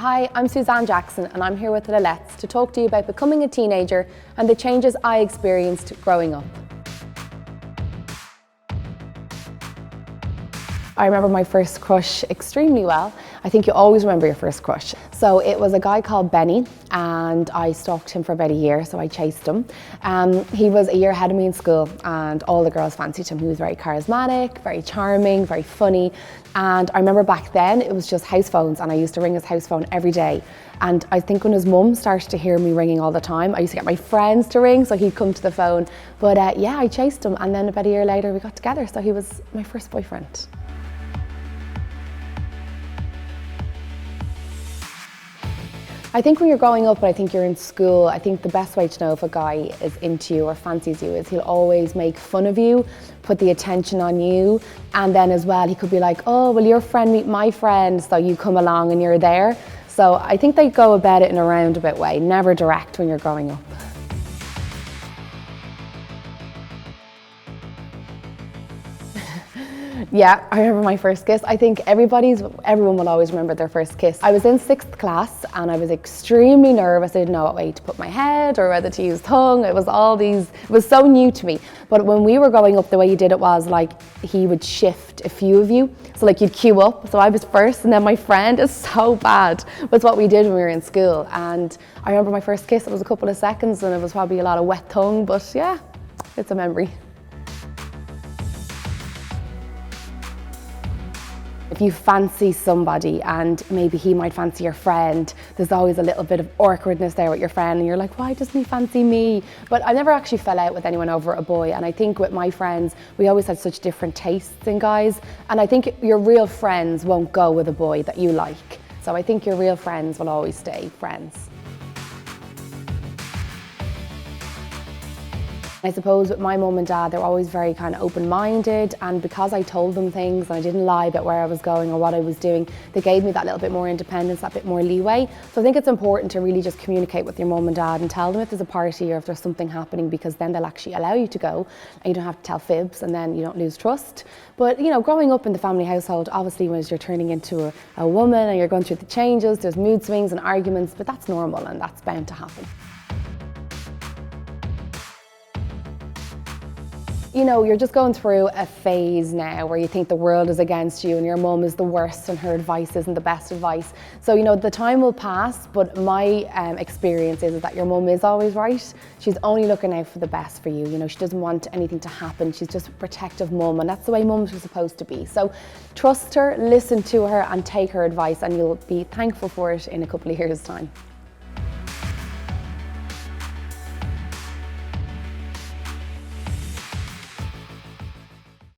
Hi, I'm Suzanne Jackson and I'm here with lil-lets to talk to you about becoming a teenager and the changes I experienced growing up. I remember my first crush extremely well. I think you always remember your first crush. So it was a guy called Benny and I stalked him for about a year, so I chased him. He was a year ahead of me in school and all the girls fancied him. He was very charismatic, very charming, very funny. And I remember back then it was just house phones and I used to ring his house phone every day. And I think when his mum started to hear me ringing all the time, I used to get my friends to ring so he'd come to the phone. But yeah, I chased him and then about a year later we got together, so he was my first boyfriend. I think when you're growing up and I think you're in school, I think the best way to know if a guy is into you or fancies you is he'll always make fun of you, put the attention on you, and then as well he could be like, oh, will your friend meet my friend, so you come along and you're there. So I think they go about it in a roundabout way, never direct when you're growing up. Yeah, I remember my first kiss. I think everyone will always remember their first kiss. I was in 6th class and I was extremely nervous. I didn't know what way to put my head or whether to use tongue. It was so new to me. But when we were growing up, the way you did it was like he would shift a few of you. So like you'd queue up. So I was first and then my friend. Is so bad. That's what we did when we were in school. And I remember my first kiss, it was a couple of seconds and it was probably a lot of wet tongue, but yeah, it's a memory. If you fancy somebody and maybe he might fancy your friend, there's always a little bit of awkwardness there with your friend and you're like, why doesn't he fancy me? But I never actually fell out with anyone over a boy, and I think with my friends, we always had such different tastes in guys, and I think your real friends won't go with a boy that you like. So I think your real friends will always stay friends. I suppose with my mum and dad, they were always very kind of open-minded, and because I told them things and I didn't lie about where I was going or what I was doing, they gave me that little bit more independence, that bit more leeway. So I think it's important to really just communicate with your mum and dad and tell them if there's a party or if there's something happening, because then they'll actually allow you to go and you don't have to tell fibs and then you don't lose trust. But you know, growing up in the family household, obviously when you're turning into a woman and you're going through the changes, there's mood swings and arguments, but that's normal and that's bound to happen. You know, you're just going through a phase now where you think the world is against you and your mum is the worst and her advice isn't the best advice. So, you know, the time will pass, but my experience is that your mum is always right. She's only looking out for the best for you. You know, she doesn't want anything to happen. She's just a protective mum, and that's the way mums are supposed to be. So trust her, listen to her and take her advice, and you'll be thankful for it in a couple of years' time.